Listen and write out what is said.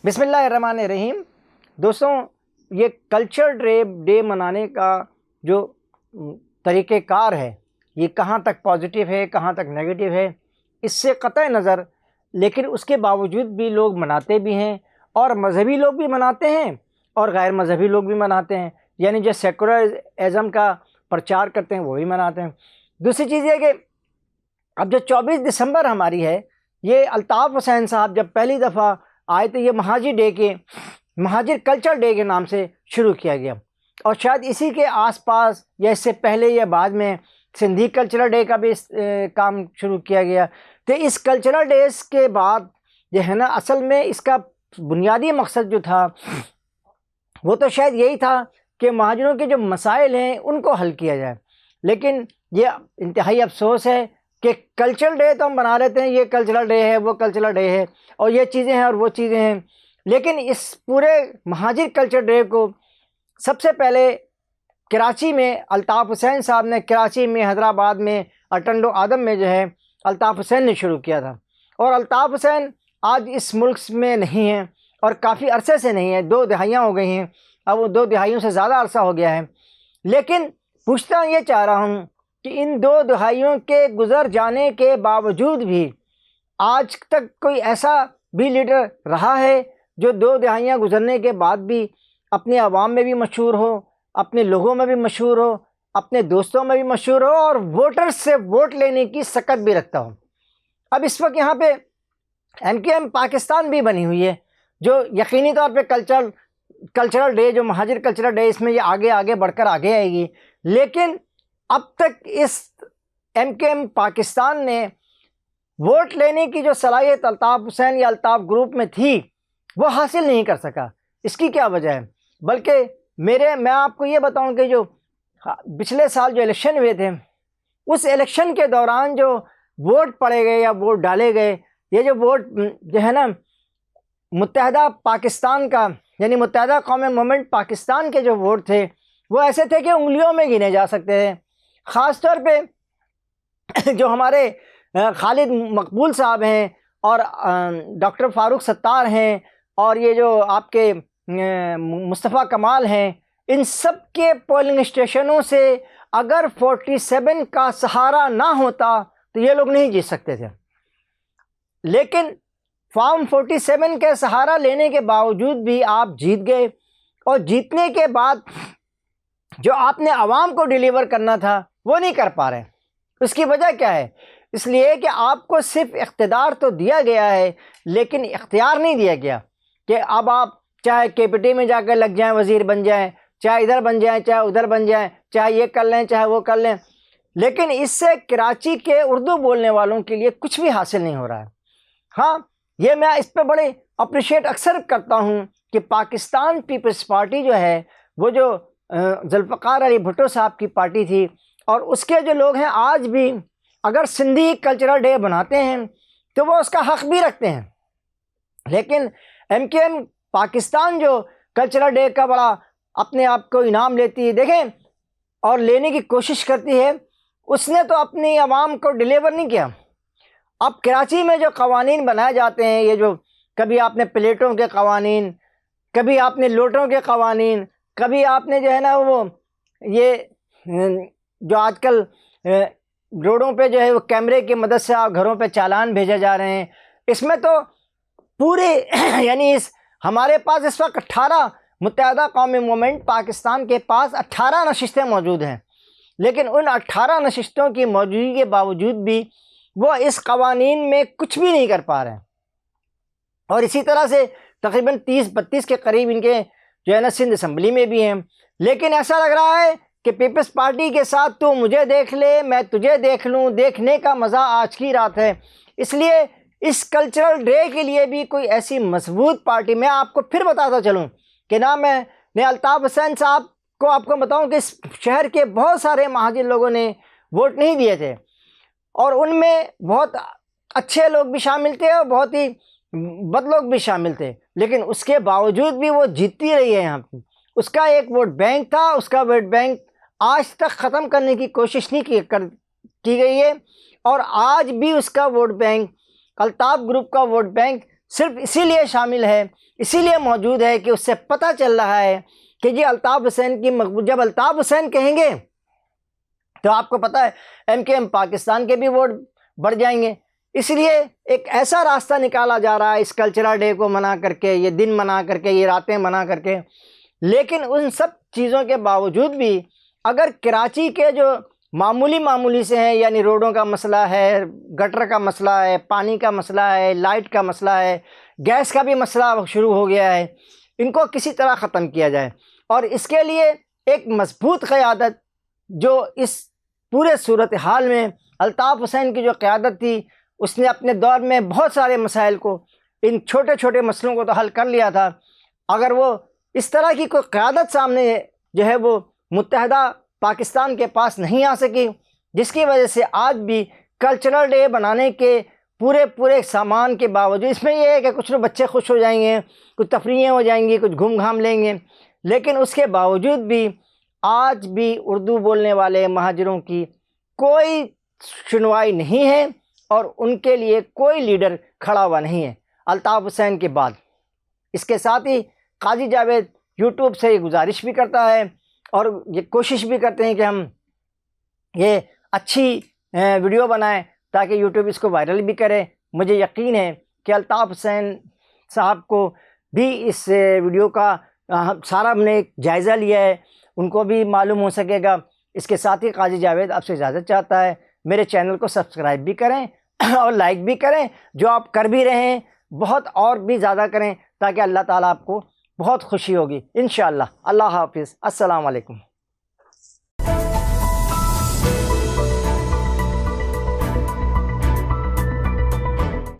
بسم اللہ الرحمن الرحیم۔ دوستوں، یہ کلچر ڈے منانے کا جو طریقہ کار ہے یہ کہاں تک پازیٹیو ہے کہاں تک نیگیٹو ہے اس سے قطع نظر، لیکن اس کے باوجود بھی لوگ مناتے بھی ہیں، اور مذہبی لوگ بھی مناتے ہیں اور غیر مذہبی لوگ بھی مناتے ہیں، یعنی جو سیکولرازم کا پرچار کرتے ہیں وہ بھی مناتے ہیں۔ دوسری چیز یہ کہ اب جو 24 دسمبر ہماری ہے، یہ الطاف حسین صاحب جب پہلی دفعہ آئے تھے، یہ مہاجر کلچر ڈے کے نام سے شروع کیا گیا، اور شاید اسی کے آس پاس یا اس سے پہلے یا بعد میں سندھی کلچرل ڈے کا بھی کام شروع کیا گیا۔ تو اس کلچرل ڈیز کے بعد جو ہے نا، اصل میں اس کا بنیادی مقصد جو تھا وہ تو شاید یہی تھا کہ مہاجروں کے جو مسائل ہیں ان کو حل کیا جائے، لیکن یہ انتہائی افسوس ہے کہ کلچرل ڈے تو ہم بنا لیتے ہیں، یہ کلچرل ڈے ہے وہ کلچرل ڈے ہے اور یہ چیزیں ہیں اور وہ چیزیں ہیں، لیکن اس پورے مہاجر کلچر ڈے کو سب سے پہلے کراچی میں الطاف حسین صاحب نے، کراچی میں، حیدرآباد میں، اٹنڈو آدم میں جو ہے الطاف حسین نے شروع کیا تھا۔ اور الطاف حسین آج اس ملک میں نہیں ہیں اور کافی عرصے سے نہیں ہیں، 2 دہائیاں ہو گئی ہیں، اب وہ 2 دہائیوں سے زیادہ عرصہ ہو گیا ہے، لیکن پوچھتا یہ چاہ رہا ہوں کہ ان 2 دہائیوں کے گزر جانے کے باوجود بھی آج تک کوئی ایسا بھی لیڈر رہا ہے جو 2 دہائیاں گزرنے کے بعد بھی اپنے عوام میں بھی مشہور ہو، اپنے لوگوں میں بھی مشہور ہو، اپنے دوستوں میں بھی مشہور ہو، اور ووٹرز سے ووٹ لینے کی سکت بھی رکھتا ہو۔ اب اس وقت یہاں پہ MKM پاکستان بھی بنی ہوئی ہے، جو یقینی طور پہ کلچرل ڈے، جو مہاجر کلچرل ڈے، اس میں یہ آگے بڑھ کر آگے آئے گی، لیکن اب تک اس MKM پاکستان نے ووٹ لینے کی جو صلاحیت الطاف حسین یا الطاف گروپ میں تھی وہ حاصل نہیں کر سکا۔ اس کی کیا وجہ ہے؟ بلکہ میں آپ کو یہ بتاؤں کہ جو پچھلے سال جو الیکشن ہوئے تھے، اس الیکشن کے دوران جو ووٹ پڑے گئے یا ووٹ ڈالے گئے، یہ جو ووٹ جو ہے نا متحدہ پاکستان کا، یعنی متحدہ قومی موومنٹ پاکستان کے جو ووٹ تھے وہ ایسے تھے کہ انگلیوں میں گنے جا سکتے ہیں۔ خاص طور پہ جو ہمارے خالد مقبول صاحب ہیں اور ڈاکٹر فاروق ستار ہیں اور یہ جو آپ کے مصطفیٰ کمال ہیں، ان سب کے پولنگ اسٹیشنوں سے اگر 47 کا سہارا نہ ہوتا تو یہ لوگ نہیں جیت سکتے تھے، لیکن فارم 47 کے سہارا لینے کے باوجود بھی آپ جیت گئے، اور جیتنے کے بعد جو آپ نے عوام کو ڈیلیور کرنا تھا وہ نہیں کر پا رہے۔ اس کی وجہ کیا ہے؟ اس لیے کہ آپ کو صرف اقتدار تو دیا گیا ہے لیکن اختیار نہیں دیا گیا کہ اب آپ چاہے KPT میں جا کر لگ جائیں، وزیر بن جائیں، چاہے ادھر بن جائیں، چاہے ادھر بن جائیں، چاہے یہ کر لیں چاہے وہ کر لیں، لیکن اس سے کراچی کے اردو بولنے والوں کے لیے کچھ بھی حاصل نہیں ہو رہا ہے۔ ہاں، یہ میں اس پہ بڑے اپریشیٹ اکثر کرتا ہوں کہ پاکستان پیپلز پارٹی جو ہے، وہ جو ذوالفقار علی بھٹو صاحب کی پارٹی تھی، اور اس کے جو لوگ ہیں آج بھی اگر سندھی کلچرل ڈے بناتے ہیں تو وہ اس کا حق بھی رکھتے ہیں، لیکن MKM پاکستان جو کلچرل ڈے کا بڑا اپنے آپ کو انعام لیتی ہے، دیکھیں، اور لینے کی کوشش کرتی ہے، اس نے تو اپنی عوام کو ڈیلیور نہیں کیا۔ اب کراچی میں جو قوانین بنائے جاتے ہیں، یہ جو کبھی آپ نے پلیٹوں کے قوانین، کبھی آپ نے لوٹوں کے قوانین، کبھی آپ نے جو ہے نا وہ یہ جو آج کل روڈوں پہ جو ہے وہ کیمرے کی مدد سے گھروں پہ چالان بھیجے جا رہے ہیں، اس میں تو پورے یعنی ہمارے پاس اس وقت 18 متحدہ قومی موومنٹ پاکستان کے پاس 18 نشستیں موجود ہیں، لیکن ان 18 نشستوں کی موجودگی کے باوجود بھی وہ اس قوانین میں کچھ بھی نہیں کر پا رہے ہیں، اور اسی طرح سے تقریباً 30-32 کے قریب ان کے جو ہے نا سندھ اسمبلی میں بھی ہیں، لیکن ایسا لگ رہا ہے کہ پیپلز پارٹی کے ساتھ تو مجھے دیکھ لے میں تجھے دیکھ لوں، دیکھنے کا مزہ آج کی رات ہے۔ اس لیے اس کلچرل ڈے کے لیے بھی کوئی ایسی مضبوط پارٹی، میں آپ کو پھر بتاتا چلوں کہ میں الطاف حسین صاحب کو آپ کو بتاؤں کہ اس شہر کے بہت سارے مہاجر لوگوں نے ووٹ نہیں دیے تھے، اور ان میں بہت اچھے لوگ بھی شامل تھے اور بہت ہی بد لوگ بھی شامل تھے، لیکن اس کے باوجود بھی وہ جیتتی رہی ہے۔ یہاں پہ اس کا ایک ووٹ بینک تھا، اس کا ووٹ بینک آج تک ختم کرنے کی کوشش نہیں کی گئی ہے، اور آج بھی اس کا ووٹ بینک، الطاف گروپ کا ووٹ بینک صرف اسی لیے شامل ہے، اسی لیے موجود ہے کہ اس سے پتہ چل رہا ہے کہ جی الطاف حسین کی مقبول، جب الطاف حسین کہیں گے تو آپ کو پتہ ہے ایم کے ایم پاکستان کے بھی ووٹ بڑھ جائیں گے۔ اس لیے ایک ایسا راستہ نکالا جا رہا ہے اس کلچرل ڈے کو منا کر کے، یہ دن منا کر کے، یہ راتیں منا کر کے۔ لیکن ان سب چیزوں کے باوجود بھی اگر کراچی کے جو معمولی سے ہیں، یعنی روڈوں کا مسئلہ ہے، گٹر کا مسئلہ ہے، پانی کا مسئلہ ہے، لائٹ کا مسئلہ ہے، گیس کا بھی مسئلہ شروع ہو گیا ہے، ان کو کسی طرح ختم کیا جائے، اور اس کے لیے ایک مضبوط قیادت جو اس پورے صورتحال میں الطاف حسین کی جو قیادت تھی، اس نے اپنے دور میں بہت سارے مسائل کو، ان چھوٹے چھوٹے مسئلوں کو تو حل کر لیا تھا۔ اگر وہ اس طرح کی کوئی قیادت سامنے جو ہے وہ متحدہ پاکستان کے پاس نہیں آ سکی، جس کی وجہ سے آج بھی کلچرل ڈے بنانے کے پورے سامان کے باوجود، اس میں یہ ہے کہ کچھ لوگ بچے خوش ہو جائیں گے، کچھ تفریحیں ہو جائیں گی، کچھ گھوم گھام لیں گے، لیکن اس کے باوجود بھی آج بھی اردو بولنے والے مہاجروں کی کوئی سنوائی نہیں ہے، اور ان کے لیے کوئی لیڈر کھڑا ہوا نہیں ہے الطاف حسین کے بعد۔ اس کے ساتھ ہی قاضی جاوید یوٹیوب سے یہ گزارش بھی کرتا ہے اور یہ کوشش بھی کرتے ہیں کہ ہم یہ اچھی ویڈیو بنائیں تاکہ یوٹیوب اس کو وائرل بھی کرے۔ مجھے یقین ہے کہ الطاف حسین صاحب کو بھی اس ویڈیو کا سارا ہم نے جائزہ لیا ہے، ان کو بھی معلوم ہو سکے گا۔ اس کے ساتھ ہی قاضی جاوید آپ سے اجازت چاہتا ہے، میرے چینل کو سبسکرائب بھی کریں اور لائک بھی کریں، جو آپ کر بھی رہے ہیں بہت اور بھی زیادہ کریں، تاکہ اللہ تعالیٰ آپ کو بہت خوشی ہوگی انشاءاللہ۔ اللہ حافظ، السلام علیکم۔